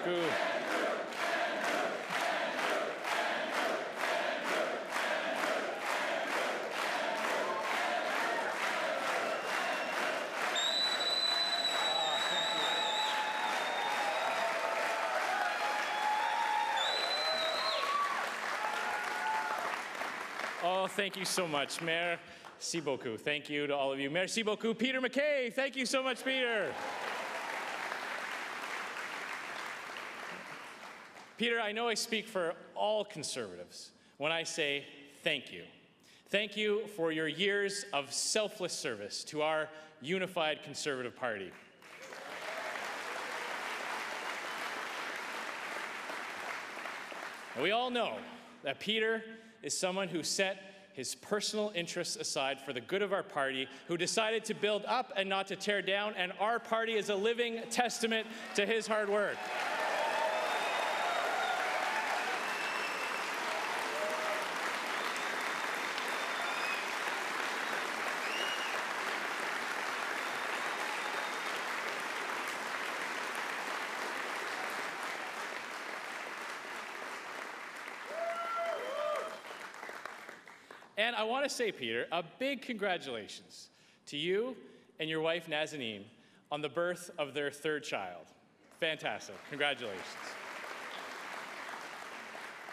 beaucoup. Oh, thank you so much, Merci beaucoup. Thank you to all of you. Merci beaucoup, Peter MacKay. Thank you so much, Peter. Peter, I know I speak for all conservatives when I say thank you. Thank you for your years of selfless service to our unified Conservative Party. And we all know that Peter is someone who set his personal interests aside for the good of our party, who decided to build up and not to tear down, and our party is a living testament to his hard work. And I want to say, Peter, a big congratulations to you and your wife, Nazanin, on the birth of their third child. Fantastic. Congratulations.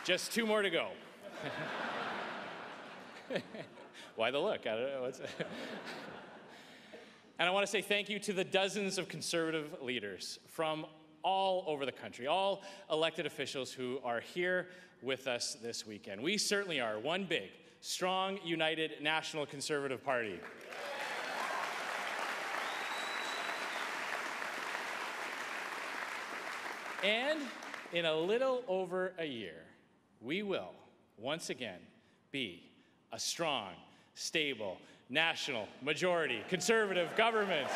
Just 2 more to go. Why the look? I don't know. And I want to say thank you to the dozens of Conservative leaders from all over the country, all elected officials who are here with us this weekend. We certainly are one big, strong, united National Conservative Party. And in a little over a year, we will once again be a strong, stable, national, majority, Conservative government.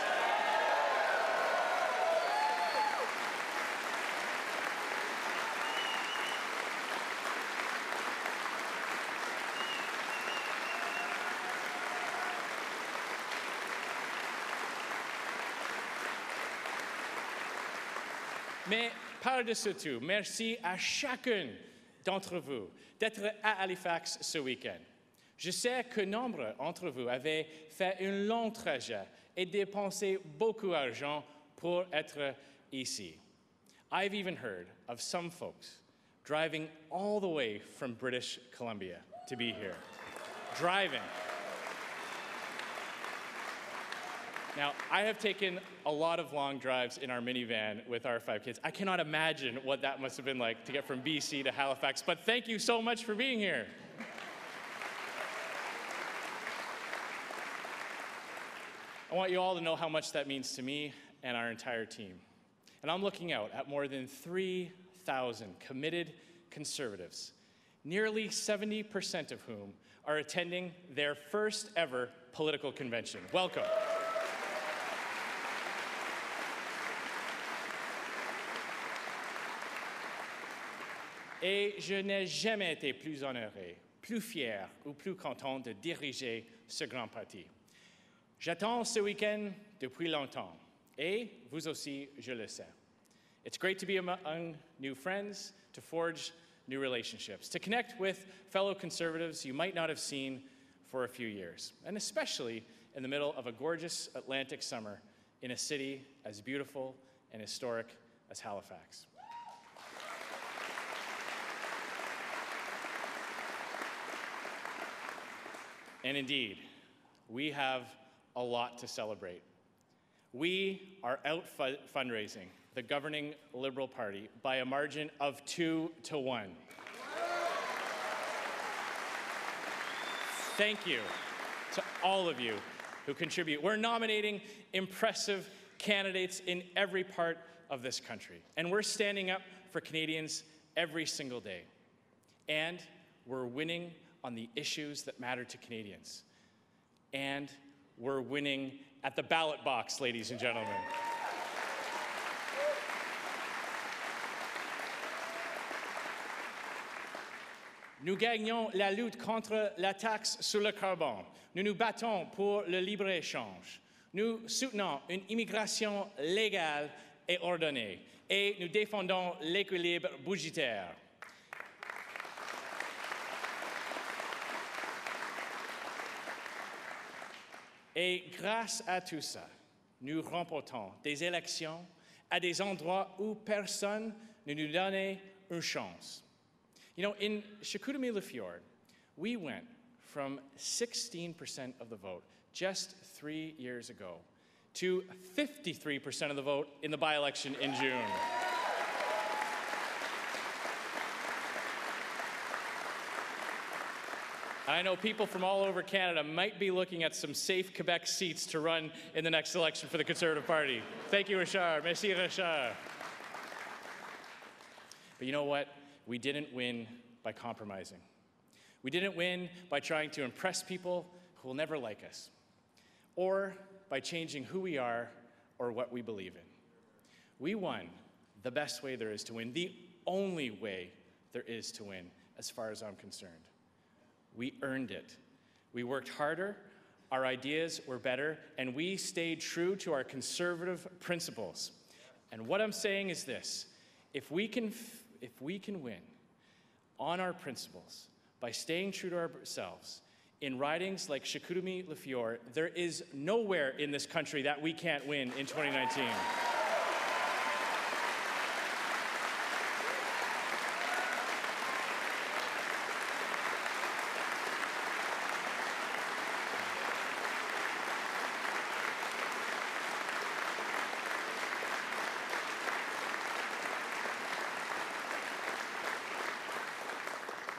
Mais par-dessus tout, merci à chacun d'entre vous d'être à Halifax ce week-end. Je sais que nombre d'entre vous avaient fait un long trajet et dépensé beaucoup d'argent pour être ici. I've even heard of some folks driving all the way from British Columbia to be here. Driving. Now, I have taken a lot of long drives in our minivan with our 5 kids. I cannot imagine what that must have been like to get from BC to Halifax, but thank you so much for being here. I want you all to know how much that means to me and our entire team. And I'm looking out at more than 3,000 committed Conservatives, nearly 70% of whom are attending their first ever political convention. Welcome. Et je n'ai jamais été plus honoré, plus fier ou plus content de diriger ce grand parti. J'attends ce week-end depuis longtemps, et vous aussi, je le sais. It's great to be among new friends, to forge new relationships, to connect with fellow Conservatives you might not have seen for a few years, and especially in the middle of a gorgeous Atlantic summer in a city as beautiful and historic as Halifax. And indeed, we have a lot to celebrate. We are out fundraising the governing Liberal Party by a margin of 2-1. Thank you to all of you who contribute. We're nominating impressive candidates in every part of this country, and we're standing up for Canadians every single day. And we're winning on the issues that matter to Canadians. And we're winning at the ballot box, ladies and gentlemen. Nous gagnons la lutte contre la taxe sur le carbone. Nous nous battons pour le libre-échange. Nous soutenons une immigration légale et ordonnée. Et nous défendons l'équilibre budgétaire. Et grâce à tout ça, nous remportons des élections à des endroits où personne ne nous donnait une chance. You know, in Chicoutimi-Le-Fjord, we went from 16% of the vote just 3 years ago to 53% of the vote in the by-election in June. I know people from all over Canada might be looking at some safe Quebec seats to run in the next election for the Conservative Party. Thank you, Richard. Merci, Richard. But you know what? We didn't win by compromising. We didn't win by trying to impress people who will never like us, or by changing who we are or what we believe in. We won the best way there is to win, the only way there is to win, as far as I'm concerned. We earned it. We worked harder, our ideas were better, and we stayed true to our conservative principles. And what I'm saying is this: if we can win on our principles by staying true to ourselves in ridings like Chicoutimi-Le-Fjord, there is nowhere in this country that we can't win in 2019.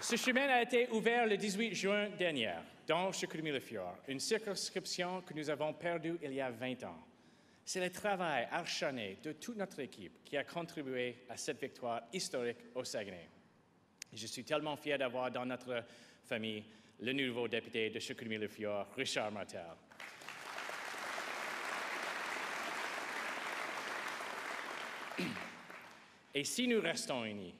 Ce chemin a été ouvert le 18 juin dernier, dans Chicoutimi-Le-Fjord, une circonscription que nous avons perdue il y a 20 ans. C'est le travail acharné de toute notre équipe qui a contribué à cette victoire historique au Saguenay. Et je suis tellement fier d'avoir dans notre famille le nouveau député de Chicoutimi-Le-Fjord, Richard Martel. Et si nous restons unis,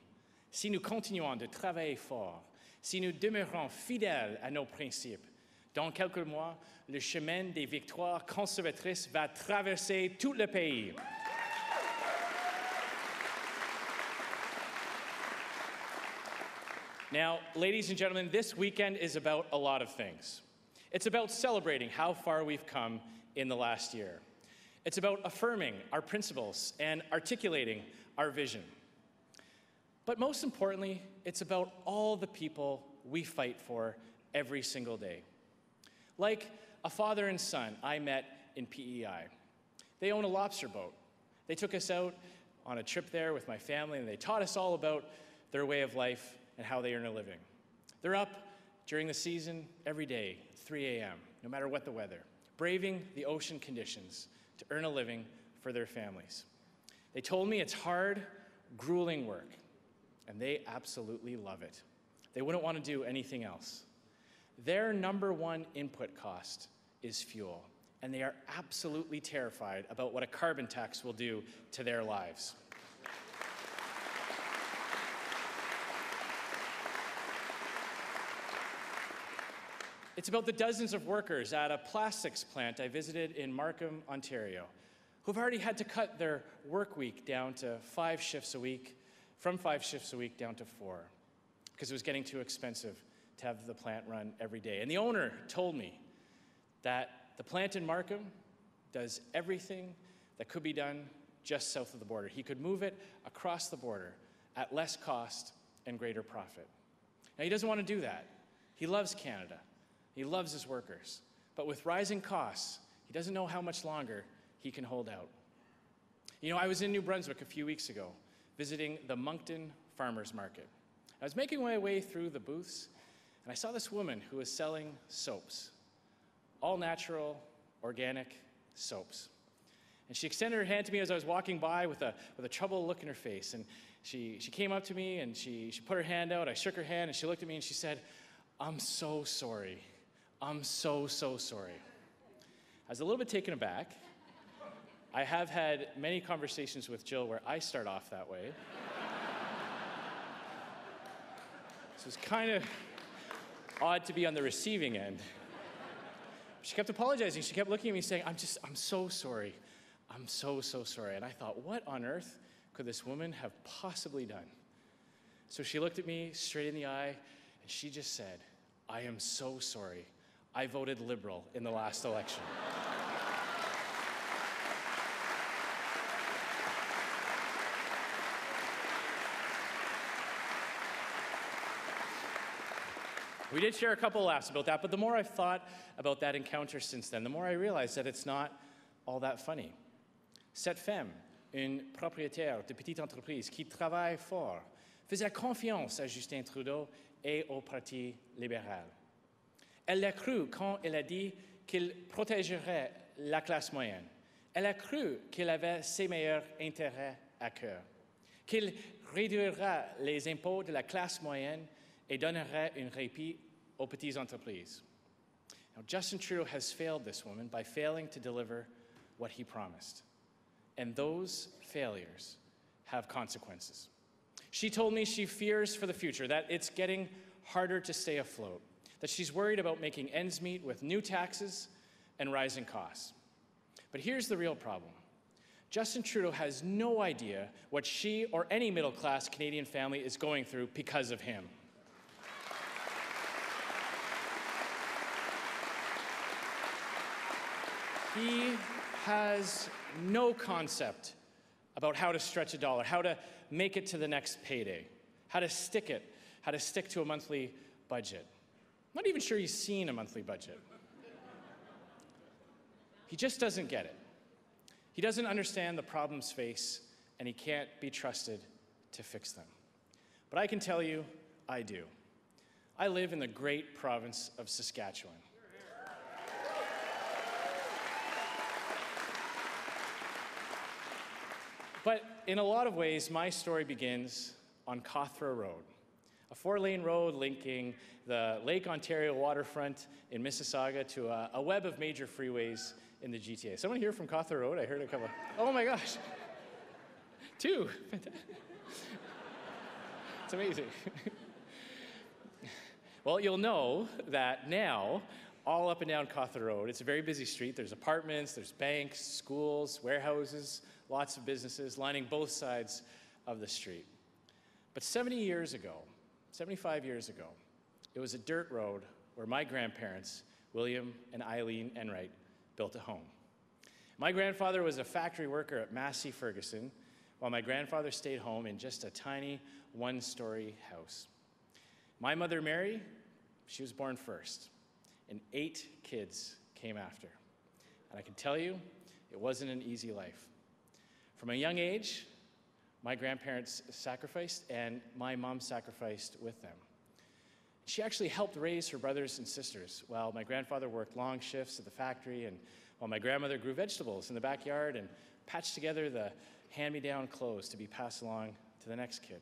si nous continuons de travailler fort, si nous demeurons fidèles à nos principes, dans quelques mois, le chemin des victoires conservatrices va traverser tout le pays. Now, ladies and gentlemen, this weekend is about a lot of things. It's about celebrating how far we've come in the last year. It's about affirming our principles and articulating our vision. But most importantly, it's about all the people we fight for every single day. Like a father and son I met in PEI. They own a lobster boat. They took us out on a trip there with my family, and they taught us all about their way of life and how they earn a living. They're up during the season every day, 3 a.m., no matter what the weather, braving the ocean conditions to earn a living for their families. They told me it's hard, grueling work, and they absolutely love it. They wouldn't want to do anything else. Their number one input cost is fuel, and they are absolutely terrified about what a carbon tax will do to their lives. It's about the dozens of workers at a plastics plant I visited in Markham, Ontario, who've already had to cut their work week down to 5 shifts a week, from 5 shifts a week down to 4, because it was getting too expensive to have the plant run every day. And the owner told me that the plant in Markham does everything that could be done just south of the border. He could move it across the border at less cost and greater profit. Now, he doesn't want to do that. He loves Canada. He loves his workers. But with rising costs, he doesn't know how much longer he can hold out. You know, I was in New Brunswick a few weeks ago, visiting the Moncton Farmers Market. I was making my way through the booths, and I saw this woman who was selling soaps, all natural, organic soaps. And she extended her hand to me as I was walking by with a troubled look in her face. And she came up to me, and she put her hand out. I shook her hand, and she looked at me, and she said, "I'm so sorry. I'm so sorry." I was a little bit taken aback. I have had many conversations with Jill where I start off that way. So it's kind of odd to be on the receiving end. She kept apologizing. She kept looking at me saying, I'm so sorry. I'm so, so sorry. And I thought, what on earth could this woman have possibly done? So she looked at me straight in the eye, and she just said, I am so sorry. I voted Liberal in the last election. We did share a couple laughs about that, but the more I've thought about that encounter since then, the more I realize that it's not all that funny. Cette femme, une propriétaire de petite entreprise qui travaille fort, faisait confiance à Justin Trudeau et au Parti libéral. Elle l'a cru quand elle a dit qu'il protégerait la classe moyenne. Elle a cru qu'il avait ses meilleurs intérêts à cœur, qu'il réduira les impôts de la classe moyenne et donnerait un répit aux petites entreprises. Now, Justin Trudeau has failed this woman by failing to deliver what he promised. And those failures have consequences. She told me she fears for the future, that it's getting harder to stay afloat, that she's worried about making ends meet with new taxes and rising costs. But here's the real problem. Justin Trudeau has no idea what she or any middle-class Canadian family is going through because of him. He has no concept about how to stretch a dollar, how to make it to the next payday, how to stick to a monthly budget. I'm not even sure he's seen a monthly budget. He just doesn't get it. He doesn't understand the problems faced, and he can't be trusted to fix them. But I can tell you, I do. I live in the great province of Saskatchewan. But in a lot of ways, my story begins on Cawthra Road, a 4-lane road linking the Lake Ontario waterfront in Mississauga to a web of major freeways in the GTA. Someone here from Cawthra Road? I heard a couple. Oh my gosh. 2. It's amazing. Well, you'll know that now, all up and down Cawthra Road, it's a very busy street. There's apartments, there's banks, schools, warehouses, lots of businesses lining both sides of the street. But 75 years ago, it was a dirt road where my grandparents, William and Eileen Enright, built a home. My grandfather was a factory worker at Massey Ferguson, while my grandfather stayed home in just a tiny 1-story house. My mother, Mary, she was born first, and 8 kids came after. And I can tell you, it wasn't an easy life. From a young age, my grandparents sacrificed, and my mom sacrificed with them. She actually helped raise her brothers and sisters while my grandfather worked long shifts at the factory, and while my grandmother grew vegetables in the backyard and patched together the hand-me-down clothes to be passed along to the next kid.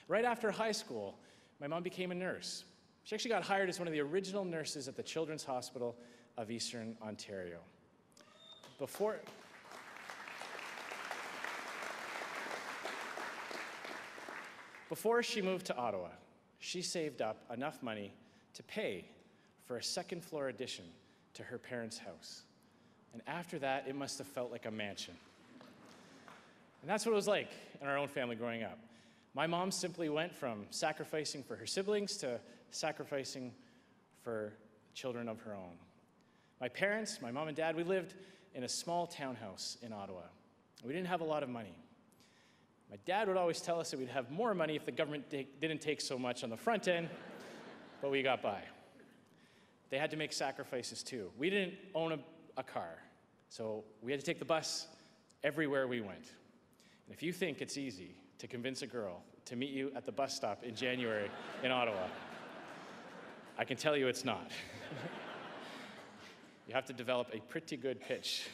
Right after high school, my mom became a nurse. She actually got hired as one of the original nurses at the Children's Hospital of Eastern Ontario. Before she moved to Ottawa, she saved up enough money to pay for a second-floor addition to her parents' house. And after that, it must have felt like a mansion. And that's what it was like in our own family growing up. My mom simply went from sacrificing for her siblings to sacrificing for children of her own. My parents, my mom and dad, we lived in a small townhouse in Ottawa. We didn't have a lot of money. My dad would always tell us that we'd have more money if the government didn't take so much on the front end, but we got by. They had to make sacrifices too. We didn't own a car, so we had to take the bus everywhere we went. And if you think it's easy to convince a girl to meet you at the bus stop in January in Ottawa, I can tell you it's not. You have to develop a pretty good pitch.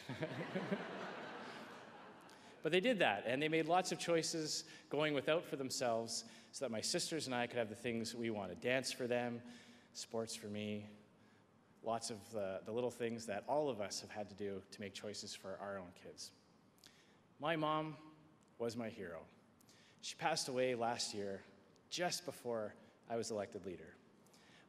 But they did that, and they made lots of choices going without for themselves so that my sisters and I could have the things we wanted. Dance for them, sports for me, lots of the little things that all of us have had to do to make choices for our own kids. My mom was my hero. She passed away last year, just before I was elected leader.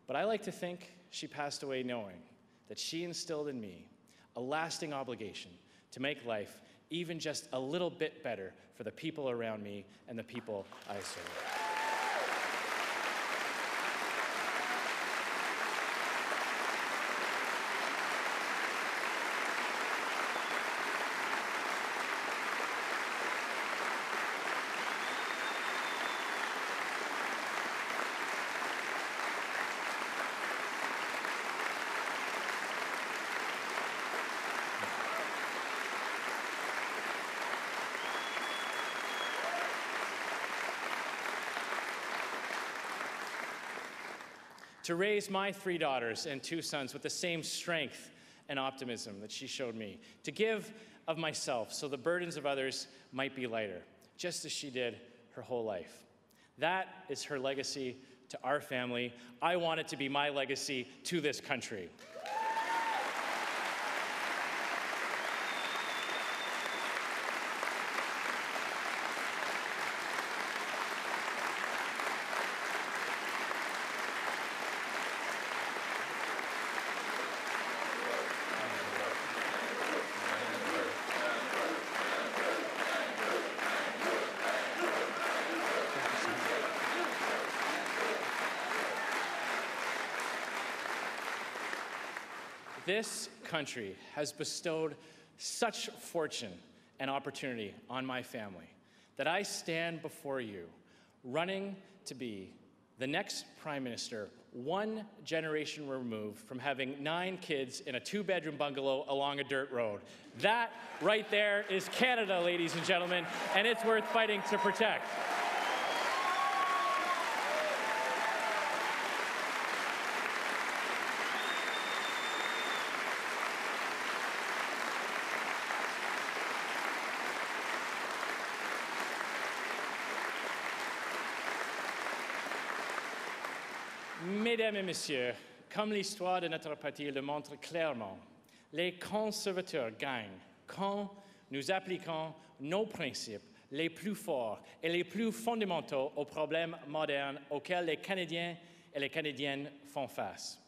But I like to think she passed away knowing that she instilled in me a lasting obligation to make life even just a little bit better for the people around me and the people I serve. To raise my 3 daughters and 2 sons with the same strength and optimism that she showed me. To give of myself so the burdens of others might be lighter, just as she did her whole life. That is her legacy to our family. I want it to be my legacy to this country. This country has bestowed such fortune and opportunity on my family that I stand before you running to be the next Prime Minister, 1 generation removed from having 9 kids in a 2-bedroom bungalow along a dirt road. That right there is Canada, ladies and gentlemen, and it's worth fighting to protect. Mesdames et messieurs, comme l'histoire de notre parti le montre clairement, les conservateurs gagnent quand nous appliquons nos principes les plus forts et les plus fondamentaux aux problèmes modernes auxquels les Canadiens et les Canadiennes font face.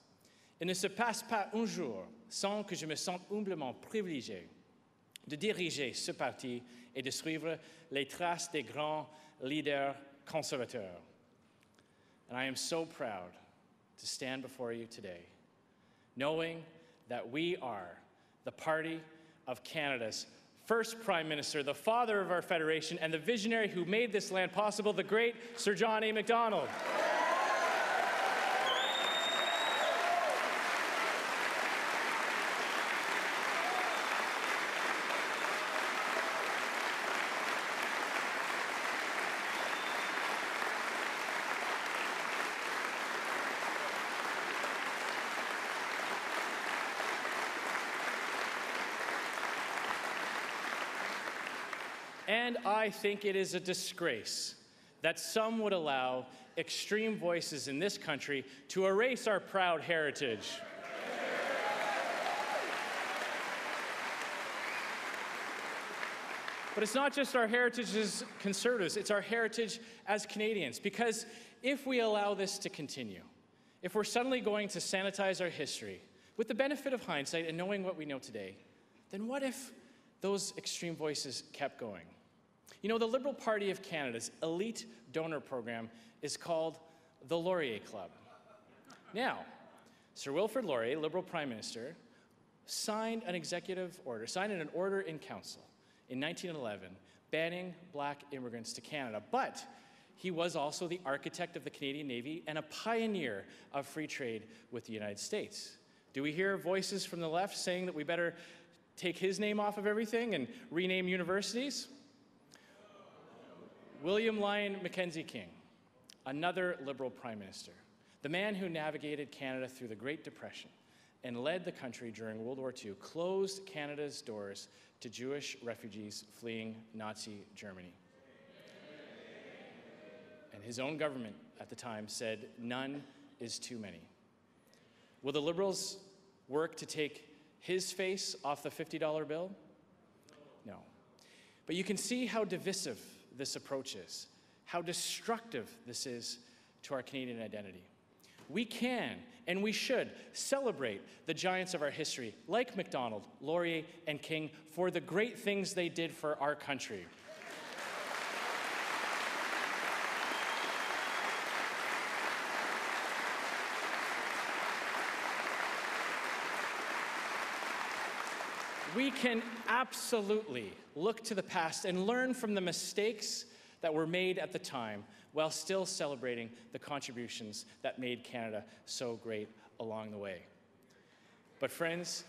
Il ne se passe pas un jour sans que je me sente humblement privilégié de diriger ce parti et de suivre les traces des grands leaders conservateurs. And I am so proud to stand before you today, knowing that we are the party of Canada's first Prime Minister, the father of our federation, and the visionary who made this land possible, the great Sir John A. Macdonald. And I think it is a disgrace that some would allow extreme voices in this country to erase our proud heritage. But it's not just our heritage as conservatives, it's our heritage as Canadians. Because if we allow this to continue, if we're suddenly going to sanitize our history, with the benefit of hindsight and knowing what we know today, then what if those extreme voices kept going? You know, the Liberal Party of Canada's elite donor program is called the Laurier Club. Now, Sir Wilfrid Laurier, Liberal Prime Minister, signed an order in council in 1911 banning black immigrants to Canada, but he was also the architect of the Canadian Navy and a pioneer of free trade with the United States. Do we hear voices from the left saying that we better take his name off of everything and rename universities? William Lyon Mackenzie King, another Liberal Prime Minister, the man who navigated Canada through the Great Depression and led the country during World War II, closed Canada's doors to Jewish refugees fleeing Nazi Germany. And his own government at the time said, none is too many. Will the Liberals work to take his face off the $50 bill? No. But you can see how divisive this approach is, how destructive this is to our Canadian identity. we can and we should celebrate the giants of our history, like MacDonald, Laurier, and King, for the great things they did for our country. We can absolutely look to the past and learn from the mistakes that were made at the time while still celebrating the contributions that made Canada so great along the way. But friends,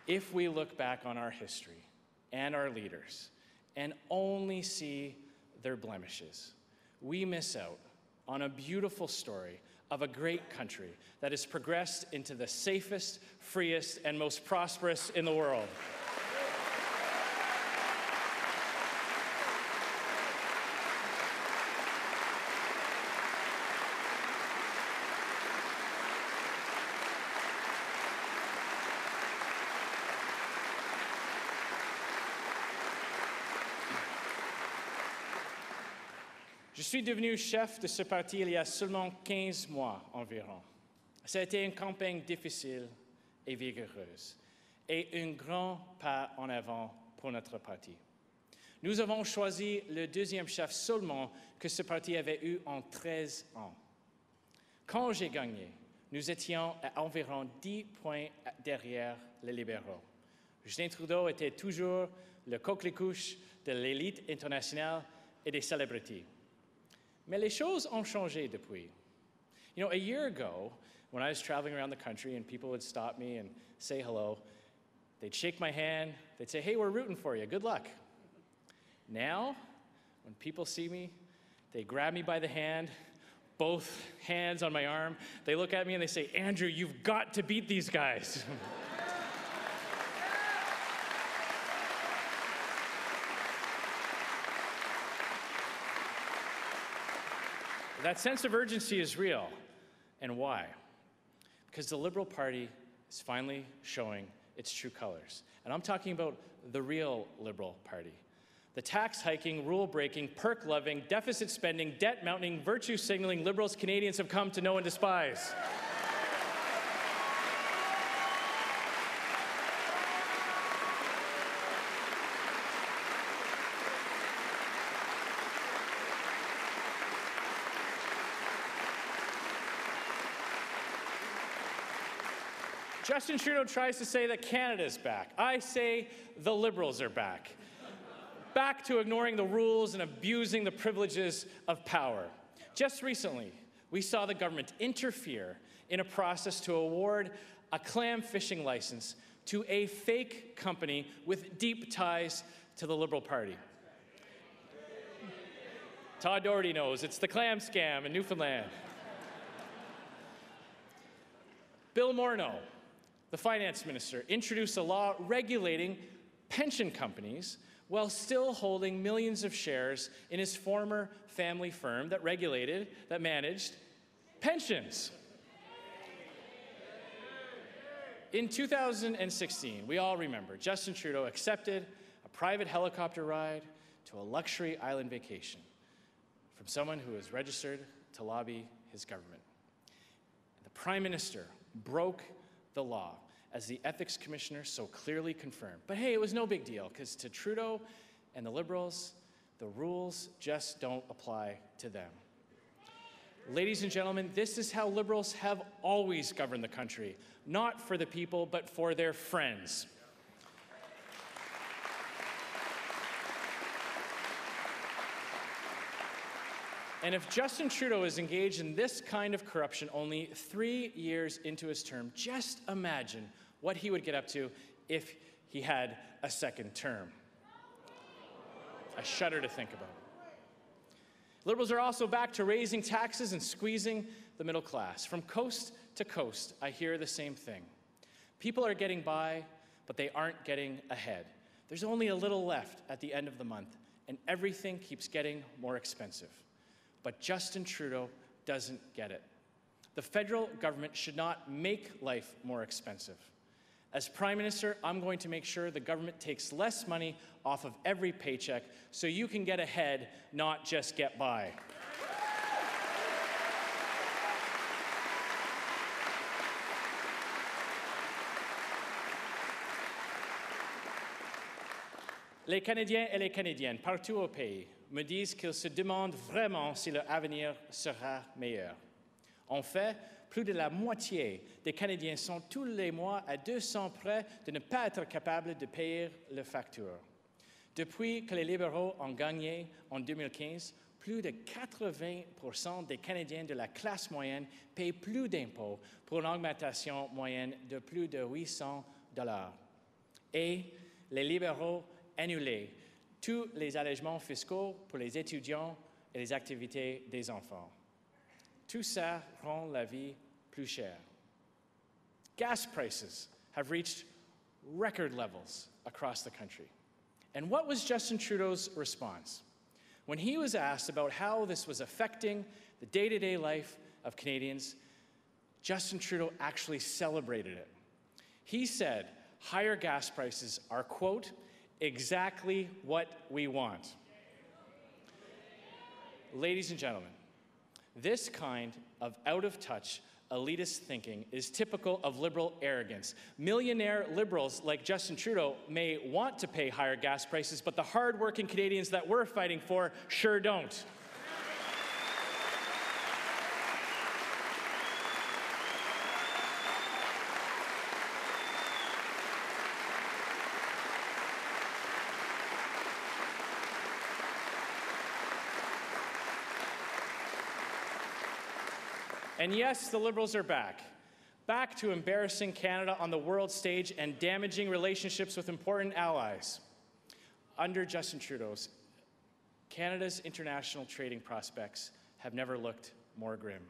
if we look back on our history and our leaders and only see their blemishes, we miss out on a beautiful story of a great country that has progressed into the safest, freest, and most prosperous in the world. Je suis devenu chef de ce parti il y a seulement 15 mois environ. Ça a été une campagne difficile et vigoureuse, et un grand pas en avant pour notre parti. Nous avons choisi le deuxième chef seulement que ce parti avait eu en 13 ans. Quand j'ai gagné, nous étions à environ 10 points derrière les libéraux. Justin Trudeau était toujours le coquelicot de l'élite internationale et des célébrités. Mais les choses ont changé depuis. You know, a year ago, when I was traveling around the country and people would stop me and say hello, they'd shake my hand, they'd say, hey, we're rooting for you, good luck. Now, when people see me, they grab me by the hand, both hands on my arm, they look at me and they say, Andrew, you've got to beat these guys. That sense of urgency is real. And why? Because the Liberal Party is finally showing its true colors. And I'm talking about the real Liberal Party. The tax-hiking, rule-breaking, perk-loving, deficit-spending, debt-mounting, virtue-signaling Liberals Canadians have come to know and despise. Justin Trudeau tries to say that Canada's back. I say the Liberals are back. Back to ignoring the rules and abusing the privileges of power. Just recently, we saw the government interfere in a process to award a clam fishing license to a fake company with deep ties to the Liberal Party. Todd Doherty knows, it's the clam scam in Newfoundland. Bill Morneau, the finance minister, introduced a law regulating pension companies while still holding millions of shares in his former family firm that managed pensions. In 2016, we all remember, Justin Trudeau accepted a private helicopter ride to a luxury island vacation from someone who was registered to lobby his government. The Prime Minister broke the law, as the ethics commissioner so clearly confirmed. But hey, it was no big deal, because to Trudeau and the Liberals, the rules just don't apply to them. Ladies and gentlemen, this is how Liberals have always governed the country, not for the people, but for their friends. And if Justin Trudeau is engaged in this kind of corruption only 3 years into his term, just imagine what he would get up to if he had a second term. I shudder to think about it. Liberals are also back to raising taxes and squeezing the middle class. From coast to coast, I hear the same thing. People are getting by, but they aren't getting ahead. There's only a little left at the end of the month, and everything keeps getting more expensive. But Justin Trudeau doesn't get it. The federal government should not make life more expensive. As Prime Minister, I'm going to make sure the government takes less money off of every paycheck so you can get ahead, not just get by. Les Canadiens et les Canadiennes, partout au pays, me disent qu'ils se demandent vraiment si leur avenir sera meilleur. En fait, plus de la moitié des Canadiens sont tous les mois à 200 près de ne pas être capables de payer leurs factures. Depuis que les libéraux ont gagné en 2015, plus de 80% des Canadiens de la classe moyenne paient plus d'impôts pour une augmentation moyenne de plus de 800 $. Et les libéraux annulaient tous les allègements fiscaux pour les étudiants et les activités des enfants. Tout ça rend la vie plus chère. Gas prices have reached record levels across the country. And what was Justin Trudeau's response? When he was asked about how this was affecting the day-to-day life of Canadians, Justin Trudeau actually celebrated it. He said, higher gas prices are, quote, exactly what we want. Ladies and gentlemen, this kind of out-of-touch, elitist thinking is typical of liberal arrogance. Millionaire liberals like Justin Trudeau may want to pay higher gas prices, but the hard-working Canadians that we're fighting for sure don't. And yes, the Liberals are back to embarrassing Canada on the world stage and damaging relationships with important allies. Under Justin Trudeau, Canada's international trading prospects have never looked more grim.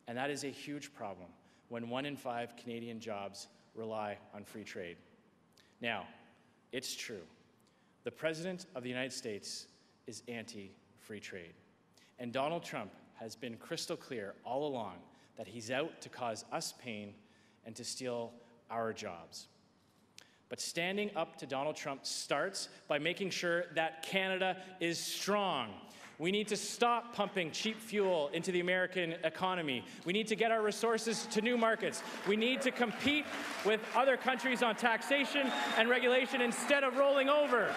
And that is a huge problem when 1 in 5 Canadian jobs rely on free trade. Now, it's true. The President of the United States is anti-free trade. And Donald Trump has been crystal clear all along that he's out to cause us pain and to steal our jobs. But standing up to Donald Trump starts by making sure that Canada is strong. We need to stop pumping cheap fuel into the American economy. We need to get our resources to new markets. We need to compete with other countries on taxation and regulation instead of rolling over.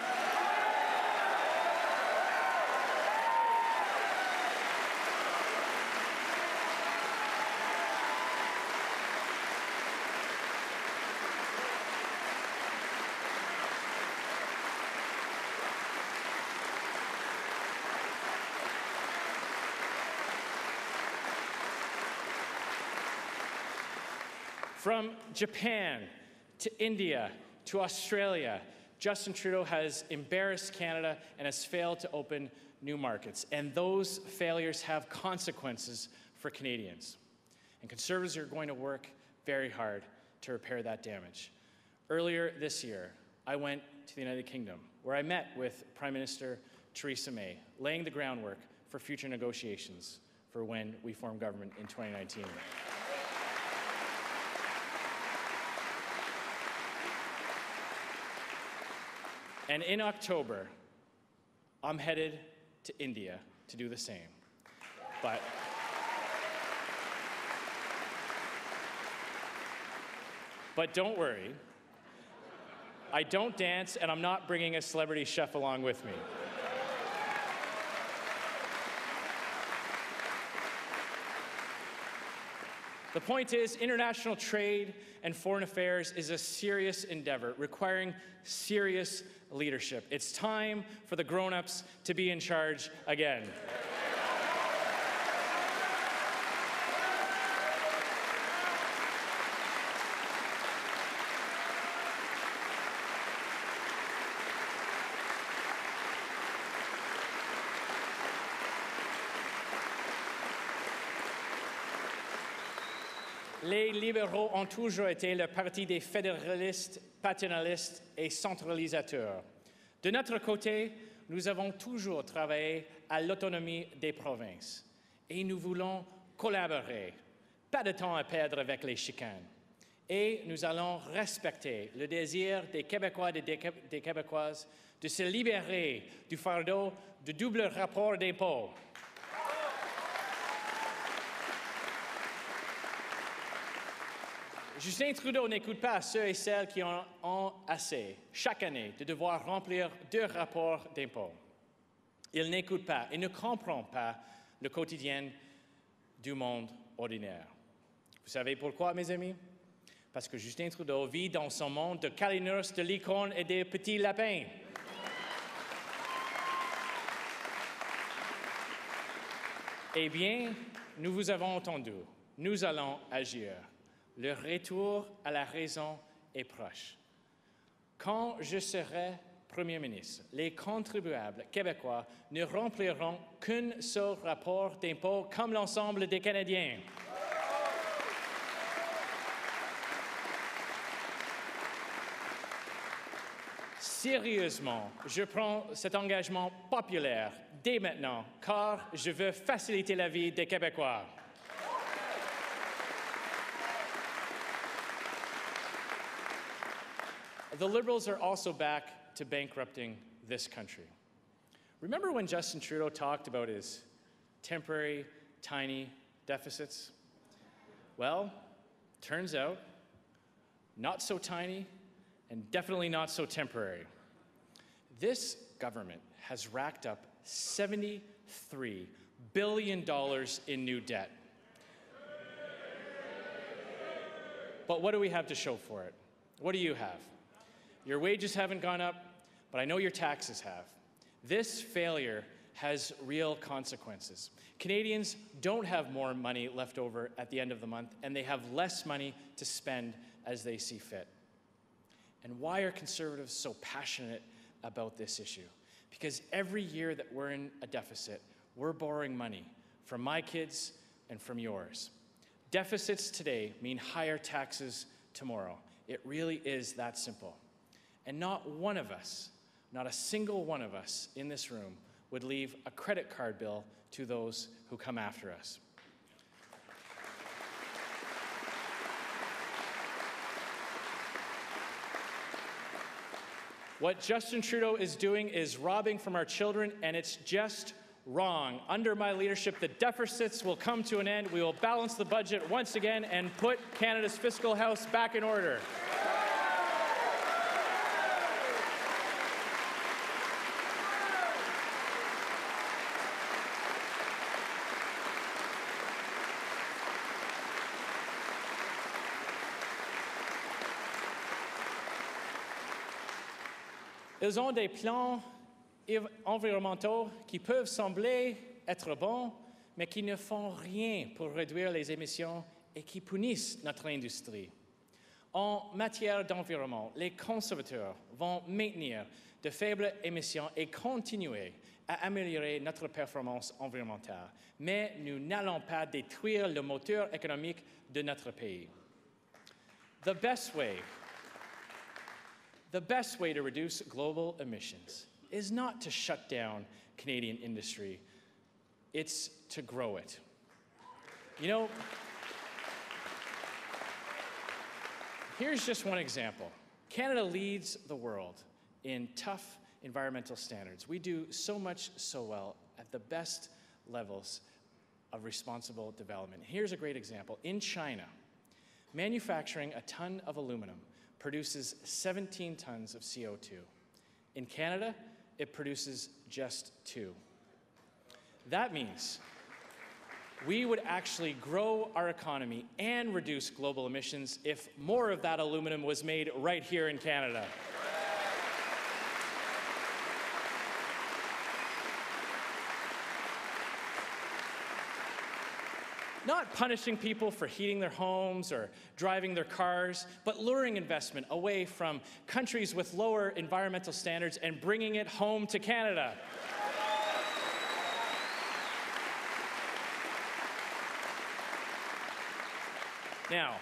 From Japan to India to Australia, Justin Trudeau has embarrassed Canada and has failed to open new markets. And those failures have consequences for Canadians. And Conservatives are going to work very hard to repair that damage. Earlier this year, I went to the United Kingdom, where I met with Prime Minister Theresa May, laying the groundwork for future negotiations for when we form government in 2019. And in October, I'm headed to India to do the same. But don't worry, I don't dance and I'm not bringing a celebrity chef along with me. The point is, international trade and foreign affairs is a serious endeavor requiring serious leadership. It's time for the grown-ups to be in charge again. Les libéraux ont toujours été le parti des fédéralistes, paternalistes et centralisateurs. De notre côté, nous avons toujours travaillé à l'autonomie des provinces et nous voulons collaborer. Pas de temps à perdre avec les chicanes. Et nous allons respecter le désir des Québécois et des Québécoises de se libérer du fardeau de double rapport d'impôts. Justin Trudeau n'écoute pas ceux et celles qui en ont assez, chaque année, de devoir remplir 2 rapports d'impôts. Il n'écoute pas et ne comprend pas le quotidien du monde ordinaire. Vous savez pourquoi, mes amis? Parce que Justin Trudeau vit dans son monde de câlineurs, de licornes et des petits lapins. Eh bien, nous vous avons entendu. Nous allons agir. Le retour à la raison est proche. Quand je serai Premier ministre, les contribuables québécois ne rempliront qu'un seul rapport d'impôt comme l'ensemble des Canadiens. Sérieusement, je prends cet engagement populaire dès maintenant, car je veux faciliter la vie des Québécois. The Liberals are also back to bankrupting this country. Remember when Justin Trudeau talked about his temporary, tiny deficits? Well, turns out, not so tiny and definitely not so temporary. This government has racked up $73 billion in new debt. But what do we have to show for it? What do you have? Your wages haven't gone up, but I know your taxes have. This failure has real consequences. Canadians don't have more money left over at the end of the month, and they have less money to spend as they see fit. And why are Conservatives so passionate about this issue? Because every year that we're in a deficit, we're borrowing money from my kids and from yours. Deficits today mean higher taxes tomorrow. It really is that simple. And not one of us, not a single one of us in this room would leave a credit card bill to those who come after us. What Justin Trudeau is doing is robbing from our children, and it's just wrong. Under my leadership, the deficits will come to an end. We will balance the budget once again and put Canada's fiscal house back in order. Ils ont des plans environnementaux qui peuvent sembler être bons, mais qui ne font rien pour réduire les émissions et qui punissent notre industrie. En matière d'environnement, les conservateurs vont maintenir de faibles émissions et continuer à améliorer notre performance environnementale. Mais nous n'allons pas détruire le moteur économique de notre pays. The best way to reduce global emissions is not to shut down Canadian industry, it's to grow it. You know, here's just one example. Canada leads the world in tough environmental standards. We do so much so well at the best levels of responsible development. Here's a great example. In China, manufacturing a ton of aluminum produces 17 tons of CO2. In Canada, it produces just 2. That means we would actually grow our economy and reduce global emissions if more of that aluminum was made right here in Canada. Not punishing people for heating their homes or driving their cars, but luring investment away from countries with lower environmental standards and bringing it home to Canada. Now,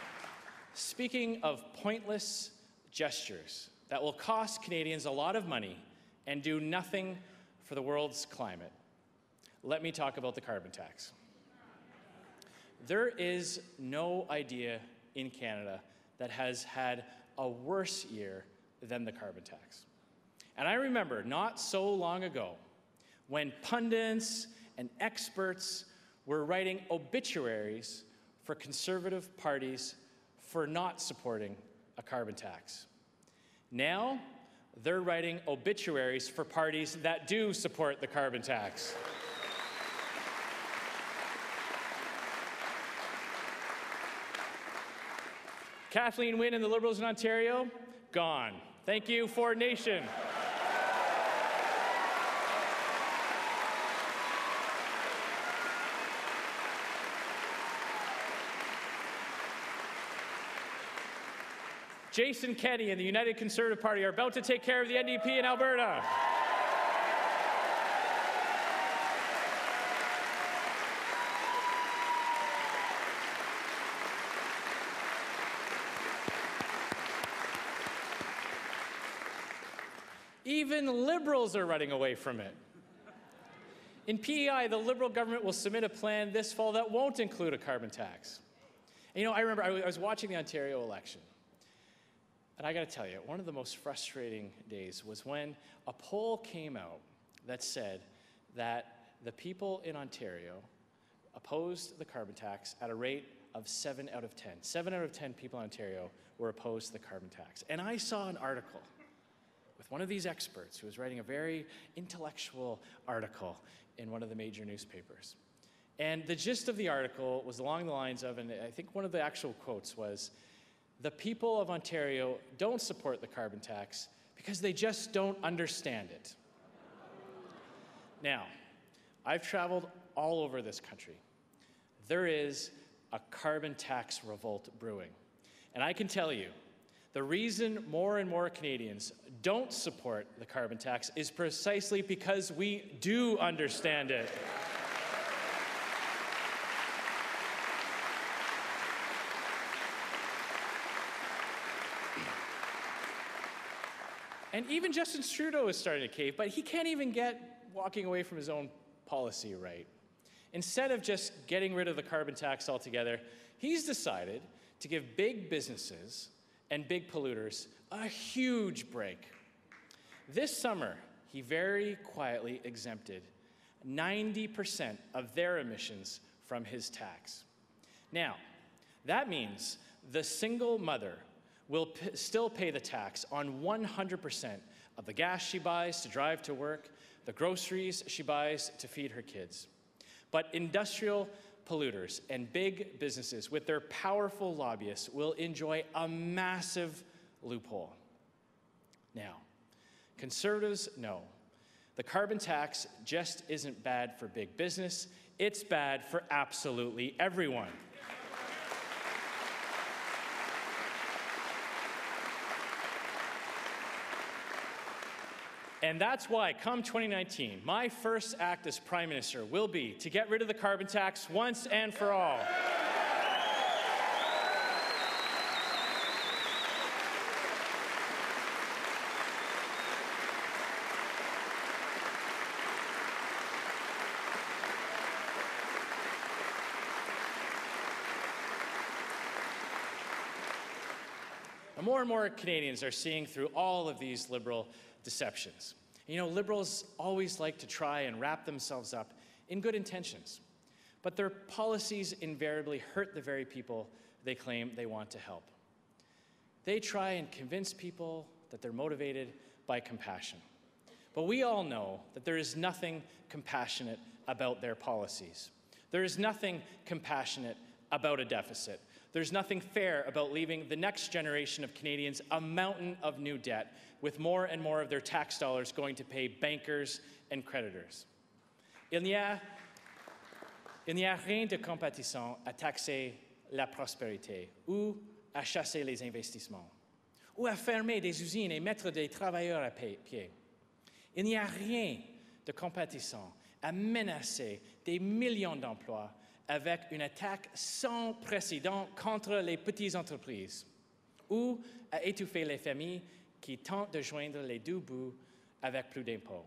speaking of pointless gestures that will cost Canadians a lot of money and do nothing for the world's climate, let me talk about the carbon tax. There is no idea in Canada that has had a worse year than the carbon tax. And I remember not so long ago when pundits and experts were writing obituaries for Conservative parties for not supporting a carbon tax. Now, they're writing obituaries for parties that do support the carbon tax. Kathleen Wynne and the Liberals in Ontario, gone. Thank you, Ford Nation. Jason Kenney and the United Conservative Party are about to take care of the NDP in Alberta. Even Liberals are running away from it. In PEI, the Liberal government will submit a plan this fall that won't include a carbon tax. And, you know, I remember I was watching the Ontario election. And I got to tell you, one of the most frustrating days was when a poll came out that said that the people in Ontario opposed the carbon tax at a rate of 7 out of 10. 7 out of 10 people in Ontario were opposed to the carbon tax. And I saw an article with one of these experts who was writing a very intellectual article in one of the major newspapers. And the gist of the article was along the lines of, and I think one of the actual quotes was, the people of Ontario don't support the carbon tax because they just don't understand it. Now, I've traveled all over this country. There is a carbon tax revolt brewing. And I can tell you, the reason more and more Canadians don't support the carbon tax is precisely because we do understand it. And even Justin Trudeau is starting to cave, but he can't even get walking away from his own policy right. Instead of just getting rid of the carbon tax altogether, he's decided to give big businesses and big polluters a huge break. This summer, he very quietly exempted 90% of their emissions from his tax. Now, that means the single mother will still pay the tax on 100% of the gas she buys to drive to work, the groceries she buys to feed her kids. But industrial polluters and big businesses with their powerful lobbyists will enjoy a massive loophole. Now, Conservatives know the carbon tax just isn't bad for big business, it's bad for absolutely everyone. And that's why, come 2019, my first act as Prime Minister will be to get rid of the carbon tax once and for all. More and more Canadians are seeing through all of these Liberal deceptions. You know, Liberals always like to try and wrap themselves up in good intentions, but their policies invariably hurt the very people they claim they want to help. They try and convince people that they're motivated by compassion, but we all know that there is nothing compassionate about their policies. There is nothing compassionate about a deficit. There's nothing fair about leaving the next generation of Canadians a mountain of new debt, with more and more of their tax dollars going to pay bankers and creditors. Il n'y a rien de compatissant à taxer la prospérité ou à chasser les investissements, ou à fermer des usines et mettre des travailleurs à pied. Il n'y a rien de compatissant à menacer des millions d'emplois avec une attaque sans précédent contre les petites entreprises, ou à étouffer les familles qui tentent de joindre les deux bouts avec plus d'impôts.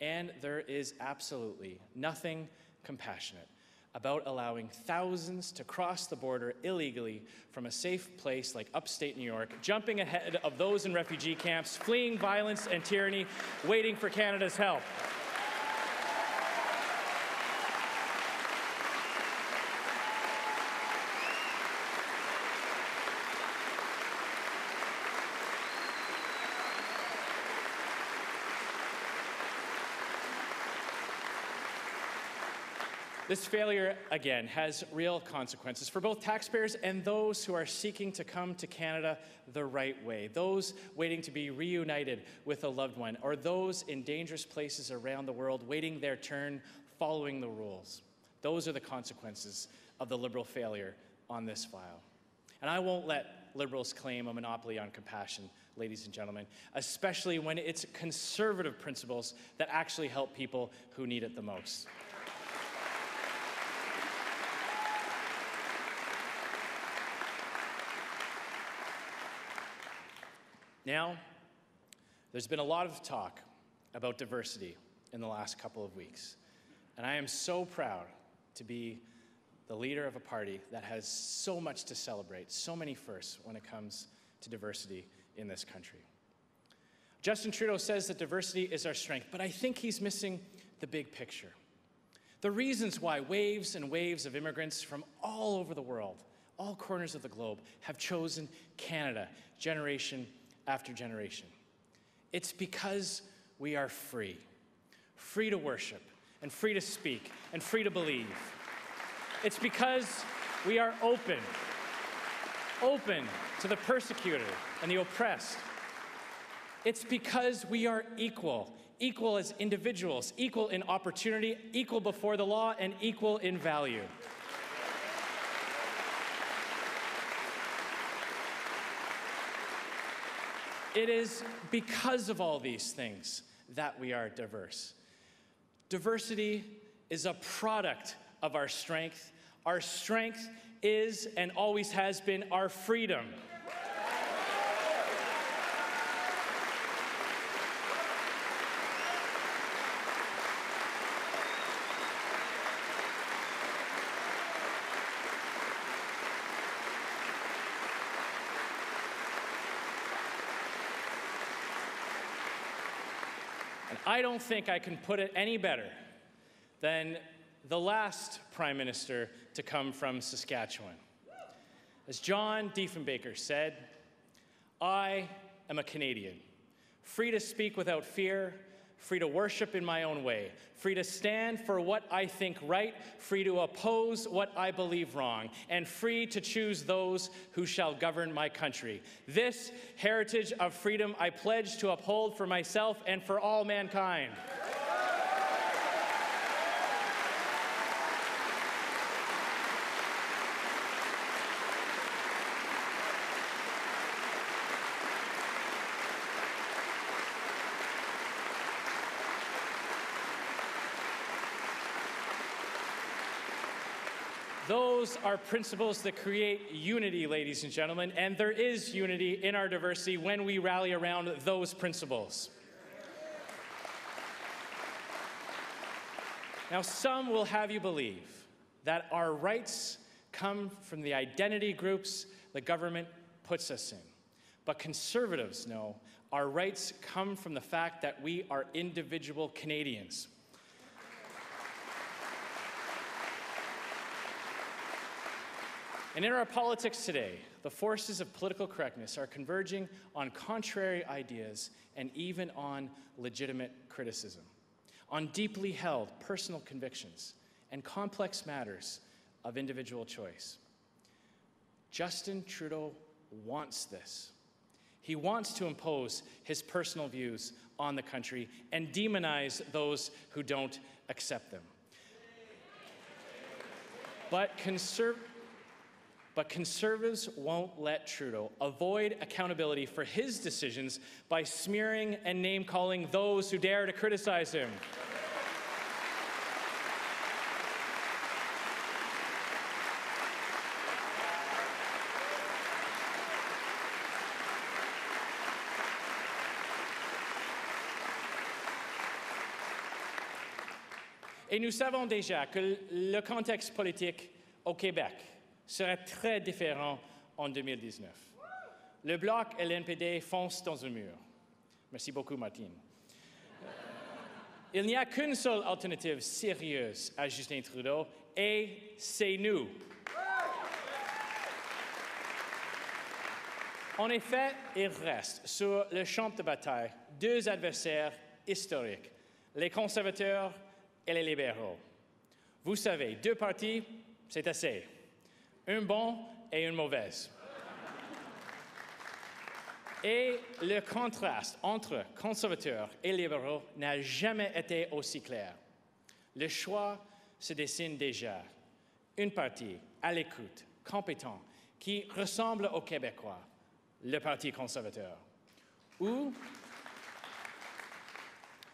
And there is absolutely nothing compassionate about allowing thousands to cross the border illegally from a safe place like upstate New York, jumping ahead of those in refugee camps, fleeing violence and tyranny, waiting for Canada's help. This failure, again, has real consequences for both taxpayers and those who are seeking to come to Canada the right way, those waiting to be reunited with a loved one, or those in dangerous places around the world waiting their turn, following the rules. Those are the consequences of the Liberal failure on this file. And I won't let Liberals claim a monopoly on compassion, ladies and gentlemen, especially when it's conservative principles that actually help people who need it the most. Now, there's been a lot of talk about diversity in the last couple of weeks, and I am so proud to be the leader of a party that has so much to celebrate, so many firsts when it comes to diversity in this country. Justin Trudeau says that diversity is our strength, but I think he's missing the big picture. The reasons why waves and waves of immigrants from all over the world, all corners of the globe, have chosen Canada generation after generation. It's because we are free. Free to worship, and free to speak, and free to believe. It's because we are open to the persecuted and the oppressed. It's because we are equal as individuals, equal in opportunity, equal before the law, and equal in value. It is because of all these things that we are diverse. Diversity is a product of our strength. Our strength is and always has been our freedom. I don't think I can put it any better than the last Prime Minister to come from Saskatchewan. As John Diefenbaker said, I am a Canadian, free to speak without fear, free to worship in my own way, free to stand for what I think right, free to oppose what I believe wrong, and free to choose those who shall govern my country. This heritage of freedom I pledge to uphold for myself and for all mankind. Those are principles that create unity, ladies and gentlemen, and there is unity in our diversity when we rally around those principles. Now, some will have you believe that our rights come from the identity groups the government puts us in. But conservatives know our rights come from the fact that we are individual Canadians. And in our politics today, the forces of political correctness are converging on contrary ideas and even on legitimate criticism, on deeply held personal convictions and complex matters of individual choice. Justin Trudeau wants this. He wants to impose his personal views on the country and demonize those who don't accept them. But conservatives won't let Trudeau avoid accountability for his decisions by smearing and name-calling those who dare to criticize him. Et nous savons déjà que le contexte politique au Québec sera très différent en 2019. Le Bloc et l'NPD foncent dans un mur. Merci beaucoup, Martine. Il n'y a qu'une seule alternative sérieuse à Justin Trudeau, et c'est nous. En effet, il reste sur le champ de bataille deux adversaires historiques, les conservateurs et les libéraux. Vous savez, 2 partis, c'est assez. Un bon et une mauvaise. Et le contraste entre conservateurs et libéraux n'a jamais été aussi clair. Le choix se dessine déjà. Une partie à l'écoute, compétent, qui ressemble aux Québécois, le Parti conservateur. Ou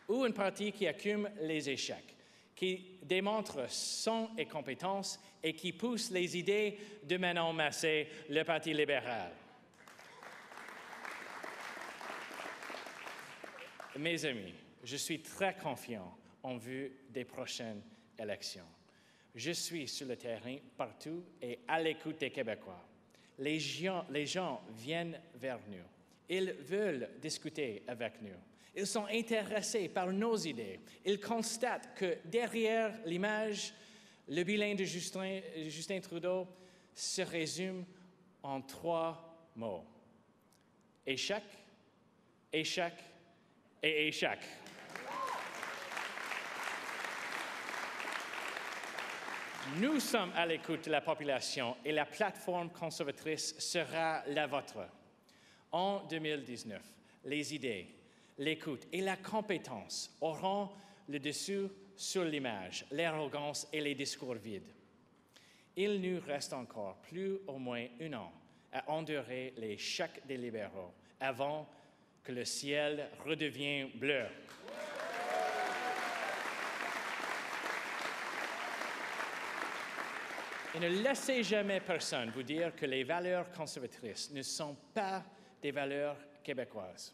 une partie qui accumule les échecs, qui démontre son et compétence et qui pousse les idées de Manon Massé, le Parti libéral. Mes amis, je suis très confiant en vue des prochaines élections. Je suis sur le terrain partout et à l'écoute des Québécois. Les gens viennent vers nous. Ils veulent discuter avec nous. Ils sont intéressés par nos idées. Ils constatent que derrière l'image, le bilan de Justin Trudeau se résume en 3 mots. Échec, échec et échec. Nous sommes à l'écoute de la population et la plateforme conservatrice sera la vôtre. En 2019, les idées, l'écoute et la compétence auront le dessus sur l'image, l'arrogance et les discours vides. Il nous reste encore plus au moins 1 an à endurer les chocs des libéraux avant que le ciel redevienne bleu. Et ne laissez jamais personne vous dire que les valeurs conservatrices ne sont pas des valeurs québécoises.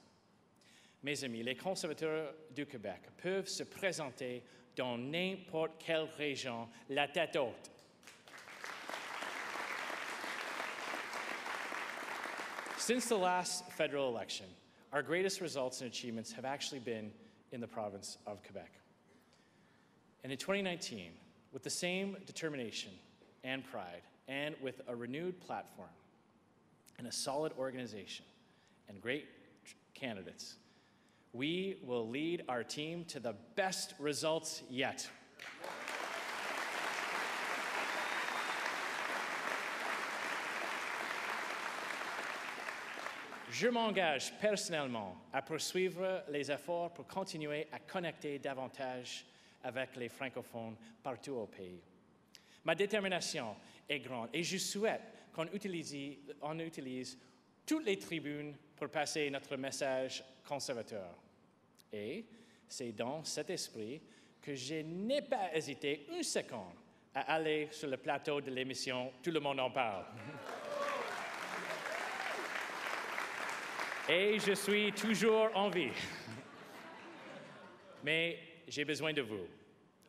Mes amis, les conservateurs du Québec peuvent se présenter dans n'importe quelle région la tête haute. Since the last federal election, our greatest results and achievements have actually been in the province of Quebec. And in 2019, with the same determination and pride, and with a renewed platform, and a solid organization, and great candidates, we will lead our team to the best results yet. Je m'engage personnellement à poursuivre les efforts pour continuer à connecter davantage avec les francophones partout au pays. Ma détermination est grande et je souhaite qu'on utilise toutes les tribunes pour passer notre message conservateur. Et c'est dans cet esprit que je n'ai pas hésité 1 seconde à aller sur le plateau de l'émission « Tout le monde en parle ». Et je suis toujours en vie. Mais j'ai besoin de vous.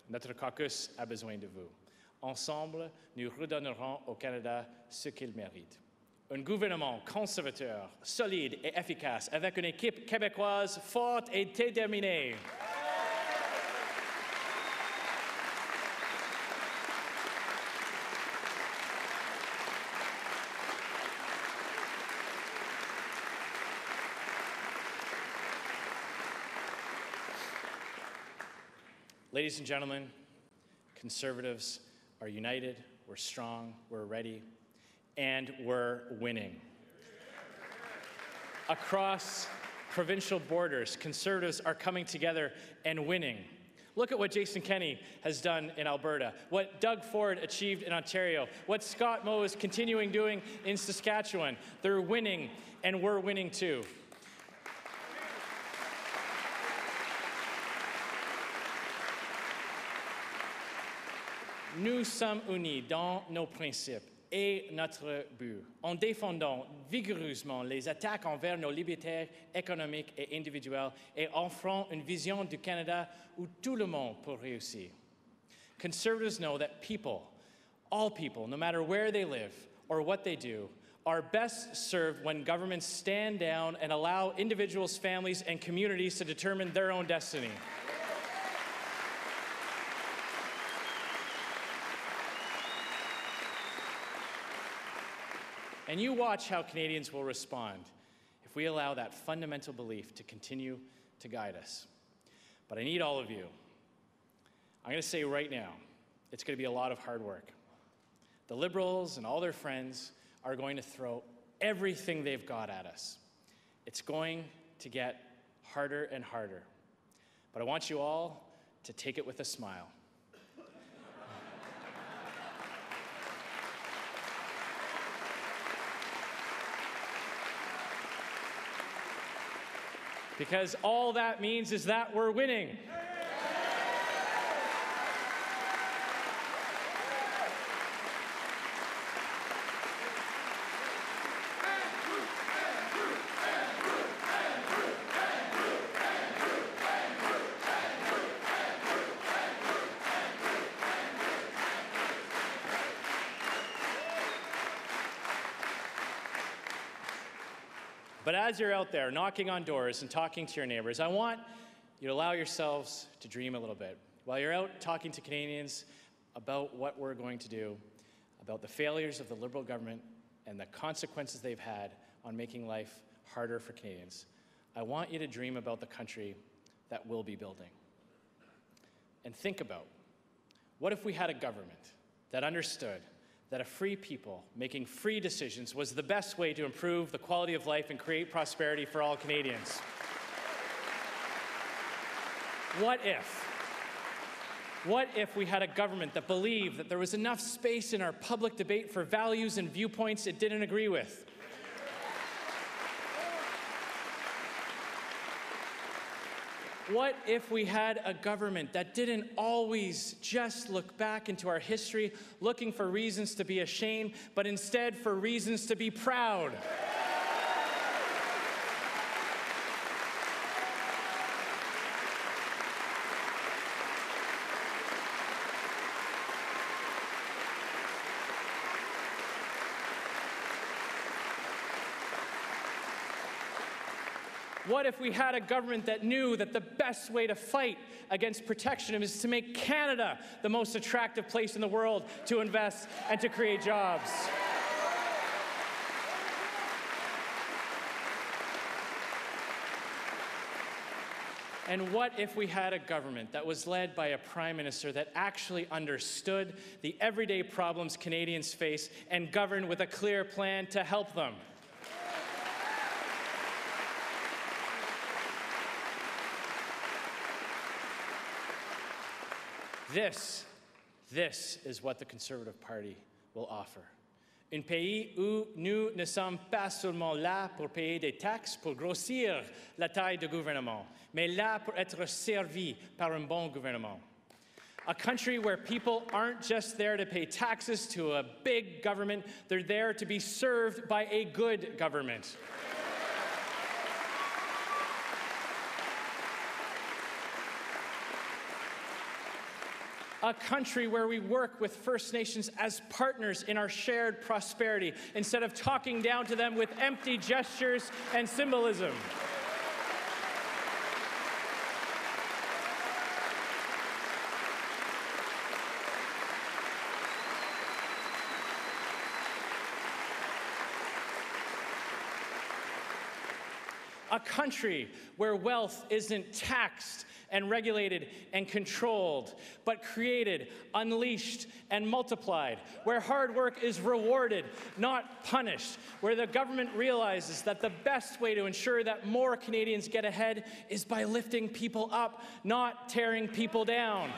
Notre caucus a besoin de vous. Ensemble, nous redonnerons au Canada ce qu'il mérite. Un gouvernement conservateur, solide et efficace, avec une équipe québécoise forte et déterminée. Ladies and gentlemen, Conservatives are united, we're strong, we're ready, and we're winning. Across provincial borders, Conservatives are coming together and winning. Look at what Jason Kenney has done in Alberta, what Doug Ford achieved in Ontario, what Scott Moe is continuing doing in Saskatchewan. They're winning, and we're winning too. Nous sommes unis dans nos principes et notre but, en défendant vigoureusement les attaques envers nos libertés économiques et individuelles et offrant une vision du Canada où tout le monde peut réussir. Conservatives know that people, all people, no matter where they live or what they do, are best served when governments stand down and allow individuals, families, and communities to determine their own destiny. And you watch how Canadians will respond if we allow that fundamental belief to continue to guide us. But I need all of you. I'm going to say right now, It's going to be a lot of hard work. The Liberals and all their friends are going to throw everything they've got at us. It's going to get harder and harder. But I want you all to take it with a smile. Because all that means is that we're winning. But as you're out there knocking on doors and talking to your neighbors, I want you to allow yourselves to dream a little bit. While you're out talking to Canadians about what we're going to do, about the failures of the Liberal government and the consequences they've had on making life harder for Canadians, I want you to dream about the country that we'll be building. And think about, what if we had a government that understood that a free people making free decisions was the best way to improve the quality of life and create prosperity for all Canadians? What if we had a government that believed that there was enough space in our public debate for values and viewpoints it didn't agree with? What if we had a government that didn't always just look back into our history looking for reasons to be ashamed, but instead for reasons to be proud? What if we had a government that knew that the best way to fight against protectionism is to make Canada the most attractive place in the world to invest and to create jobs? And what if we had a government that was led by a prime minister that actually understood the everyday problems Canadians face and governed with a clear plan to help them? This is what the Conservative Party will offer. Un pays où nous ne sommes pas seulement là pour payer des taxes, pour grossir la taille du gouvernement, mais là pour être servis par un bon gouvernement. A country where people aren't just there to pay taxes to a big government, they're there to be served by a good government. A country where we work with First Nations as partners in our shared prosperity, instead of talking down to them with empty gestures and symbolism. A country where wealth isn't taxed and regulated and controlled, but created, unleashed, and multiplied, where hard work is rewarded, not punished, where the government realizes that the best way to ensure that more Canadians get ahead is by lifting people up, not tearing people down.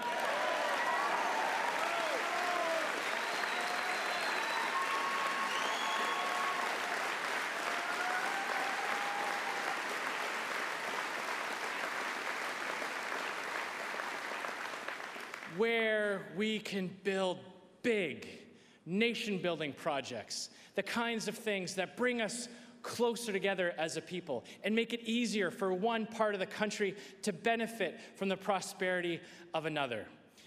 Where we can build big, nation-building projects, the kinds of things that bring us closer together as a people and make it easier for one part of the country to benefit from the prosperity of another.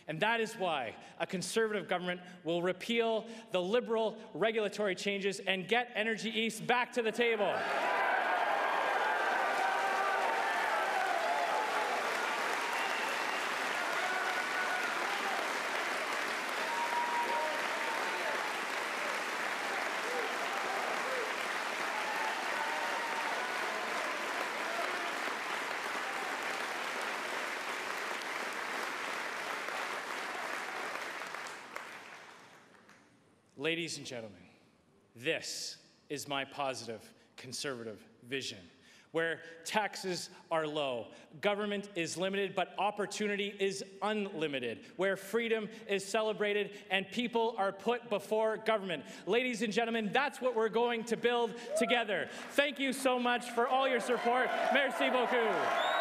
And that is why a Conservative government will repeal the Liberal regulatory changes and get Energy East back to the table. Ladies and gentlemen, this is my positive conservative vision, where taxes are low, government is limited, but opportunity is unlimited, where freedom is celebrated and people are put before government. Ladies and gentlemen, that's what we're going to build together. Thank you so much for all your support. Merci beaucoup.